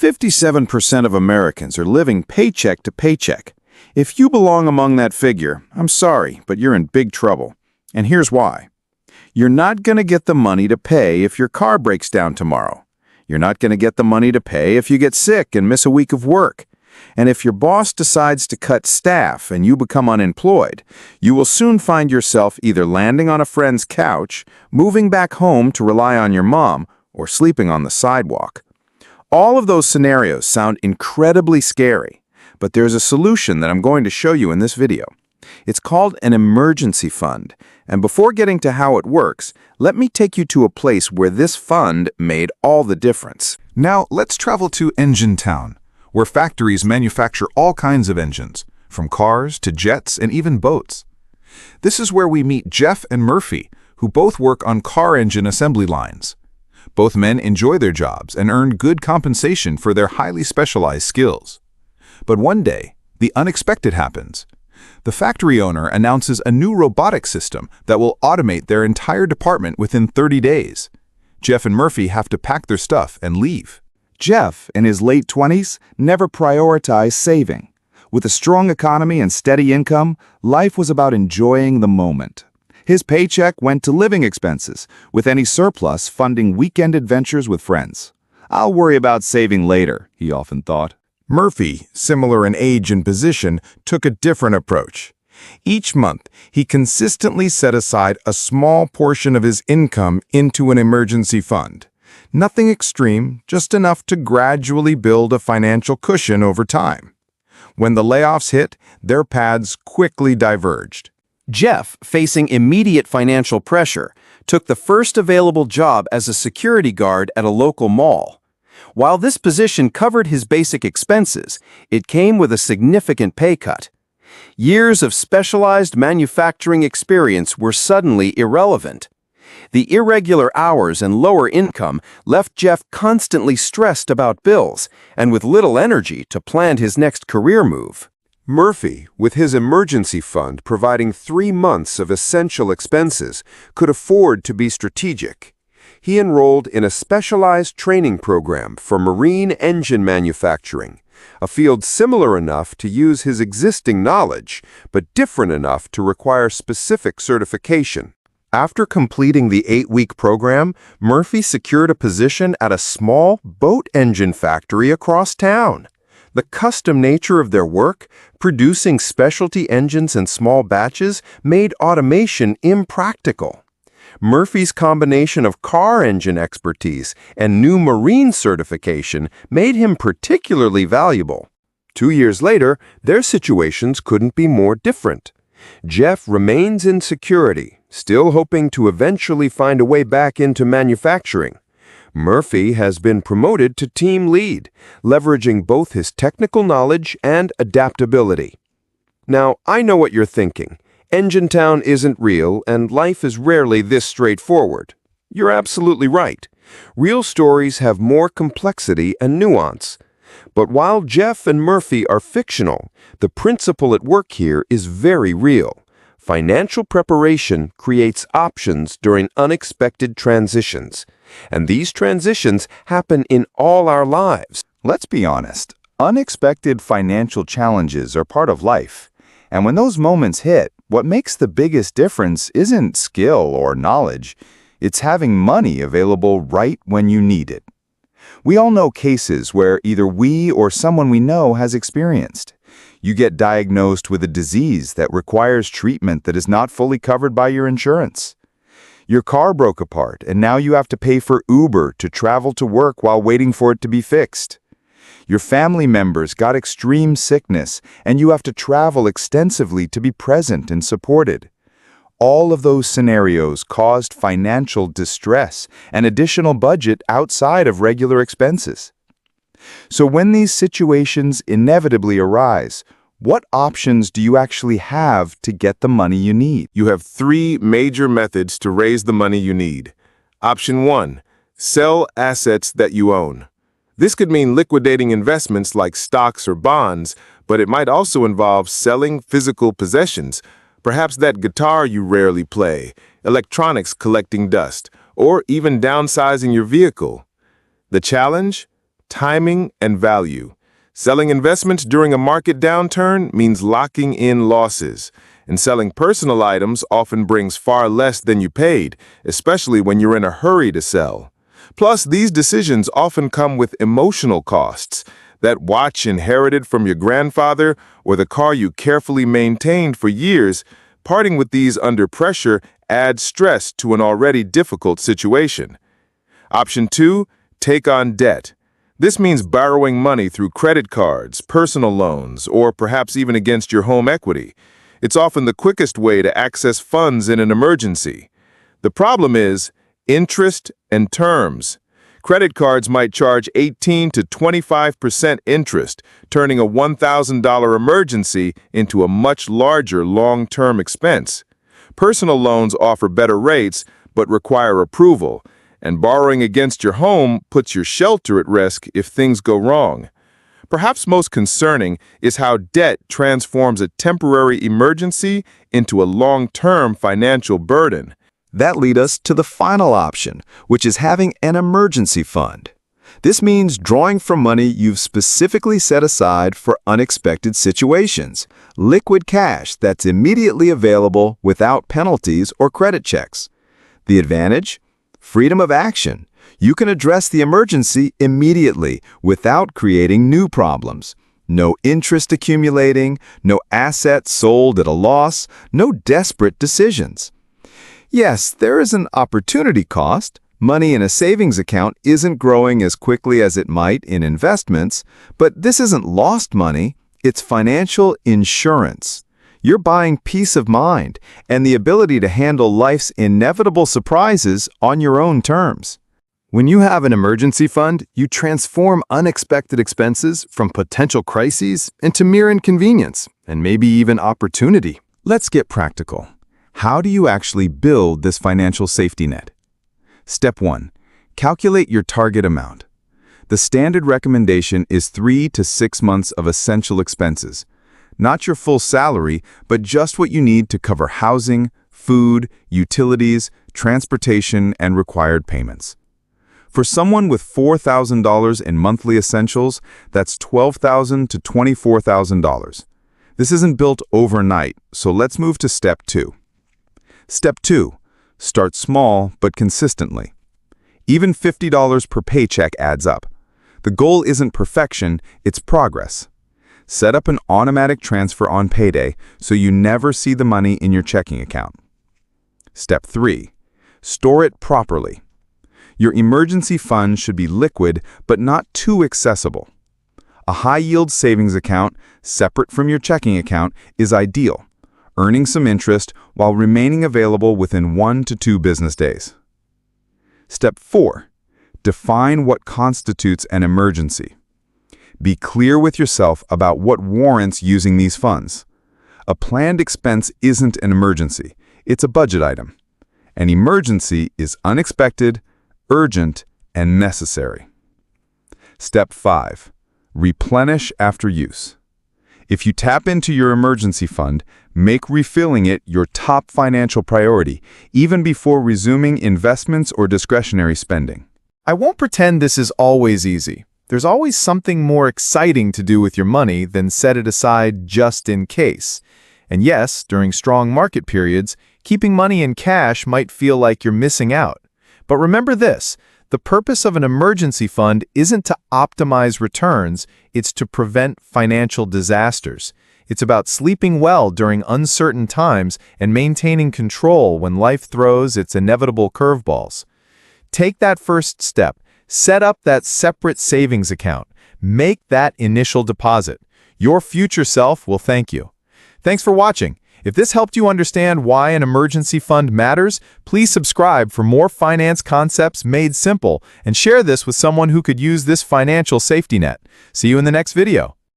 57% of Americans are living paycheck to paycheck. If you belong among that figure, I'm sorry, but you're in big trouble. And here's why. You're not going to get the money to pay if your car breaks down tomorrow. You're not going to get the money to pay if you get sick and miss a week of work. And if your boss decides to cut staff and you become unemployed, you will soon find yourself either landing on a friend's couch, moving back home to rely on your mom, or sleeping on the sidewalk. All of those scenarios sound incredibly scary, but there's a solution that I'm going to show you in this video. It's called an emergency fund, and before getting to how it works, let me take you to a place where this fund made all the difference. Now, let's travel to Engine Town, where factories manufacture all kinds of engines, from cars to jets and even boats. This is where we meet Jeff and Murphy, who both work on car engine assembly lines. Both men enjoy their jobs and earn good compensation for their highly specialized skills. But one day, the unexpected happens. The factory owner announces a new robotic system that will automate their entire department within 30 days. Jeff and Murphy have to pack their stuff and leave. Jeff, in his late 20s, never prioritized saving. With a strong economy and steady income, life was about enjoying the moment. His paycheck went to living expenses, with any surplus funding weekend adventures with friends. I'll worry about saving later, he often thought. Murphy, similar in age and position, took a different approach. Each month, he consistently set aside a small portion of his income into an emergency fund. Nothing extreme, just enough to gradually build a financial cushion over time. When the layoffs hit, their paths quickly diverged. Jeff, facing immediate financial pressure, took the first available job as a security guard at a local mall. While this position covered his basic expenses, it came with a significant pay cut. Years of specialized manufacturing experience were suddenly irrelevant. The irregular hours and lower income left Jeff constantly stressed about bills and with little energy to plan his next career move. Murphy, with his emergency fund providing 3 months of essential expenses, could afford to be strategic. He enrolled in a specialized training program for marine engine manufacturing, a field similar enough to use his existing knowledge, but different enough to require specific certification. After completing the 8-week program, Murphy secured a position at a small boat engine factory across town. The custom nature of their work, producing specialty engines in small batches, made automation impractical. Murphy's combination of car engine expertise and new marine certification made him particularly valuable. 2 years later, their situations couldn't be more different. Jeff remains in security, still hoping to eventually find a way back into manufacturing. Murphy has been promoted to team lead, leveraging both his technical knowledge and adaptability. Now, I know what you're thinking. Engine Town isn't real, and life is rarely this straightforward. You're absolutely right. Real stories have more complexity and nuance. But while Jeff and Murphy are fictional, the principle at work here is very real. Financial preparation creates options during unexpected transitions. And these transitions happen in all our lives. Let's be honest, unexpected financial challenges are part of life. And when those moments hit, what makes the biggest difference isn't skill or knowledge. It's having money available right when you need it. We all know cases where either we or someone we know has experienced. You get diagnosed with a disease that requires treatment that is not fully covered by your insurance. Your car broke apart, and now you have to pay for Uber to travel to work while waiting for it to be fixed. Your family members got extreme sickness, and you have to travel extensively to be present and supported. All of those scenarios caused financial distress and additional budget outside of regular expenses. So when these situations inevitably arise, what options do you actually have to get the money you need? You have 3 major methods to raise the money you need. Option 1, sell assets that you own. This could mean liquidating investments like stocks or bonds, but it might also involve selling physical possessions, perhaps that guitar you rarely play, electronics collecting dust, or even downsizing your vehicle. The challenge? timing and value. Selling investments during a market downturn means locking in losses, and selling personal items often brings far less than you paid, especially when you're in a hurry to sell. Plus, these decisions often come with emotional costs. That watch inherited from your grandfather or the car you carefully maintained for years, parting with these under pressure adds stress to an already difficult situation. Option 2, take on debt. This means borrowing money through credit cards, personal loans, or perhaps even against your home equity. It's often the quickest way to access funds in an emergency. The problem is interest and terms. Credit cards might charge 18 to 25% interest, turning a $1,000 emergency into a much larger long-term expense. Personal loans offer better rates, but require approval, and borrowing against your home puts your shelter at risk if things go wrong. Perhaps most concerning is how debt transforms a temporary emergency into a long-term financial burden. That leads us to the final option, which is having an emergency fund. This means drawing from money you've specifically set aside for unexpected situations, liquid cash that's immediately available without penalties or credit checks. The advantage? Freedom of action. You can address the emergency immediately without creating new problems. No interest accumulating, no assets sold at a loss, no desperate decisions. Yes, there is an opportunity cost. Money in a savings account isn't growing as quickly as it might in investments, but this isn't lost money, it's financial insurance. You're buying peace of mind and the ability to handle life's inevitable surprises on your own terms. When you have an emergency fund, you transform unexpected expenses from potential crises into mere inconvenience and maybe even opportunity. Let's get practical. How do you actually build this financial safety net? Step 1. Calculate your target amount. The standard recommendation is 3 to 6 months of essential expenses. Not your full salary, but just what you need to cover housing, food, utilities, transportation, and required payments. For someone with $4,000 in monthly essentials, that's $12,000 to $24,000. This isn't built overnight, so let's move to Step 2. Step 2. Start small but consistently. Even $50 per paycheck adds up. The goal isn't perfection, it's progress. Set up an automatic transfer on payday so you never see the money in your checking account. Step 3. Store it properly. Your emergency fund should be liquid but not too accessible. A high-yield savings account, separate from your checking account, is ideal, earning some interest while remaining available within 1 to 2 business days. Step 4. Define what constitutes an emergency. Be clear with yourself about what warrants using these funds. A planned expense isn't an emergency, it's a budget item. An emergency is unexpected, urgent, and necessary. Step 5. Replenish after use. If you tap into your emergency fund, make refilling it your top financial priority, even before resuming investments or discretionary spending. I won't pretend this is always easy. There's always something more exciting to do with your money than set it aside just in case. And yes, during strong market periods, keeping money in cash might feel like you're missing out. But remember this, the purpose of an emergency fund isn't to optimize returns, it's to prevent financial disasters. It's about sleeping well during uncertain times and maintaining control when life throws its inevitable curveballs. Take that first step. Set up that separate savings account. Make that initial deposit. Your future self will thank you. Thanks for watching. If this helped you understand why an emergency fund matters, please subscribe for more finance concepts made simple and share this with someone who could use this financial safety net. See you in the next video.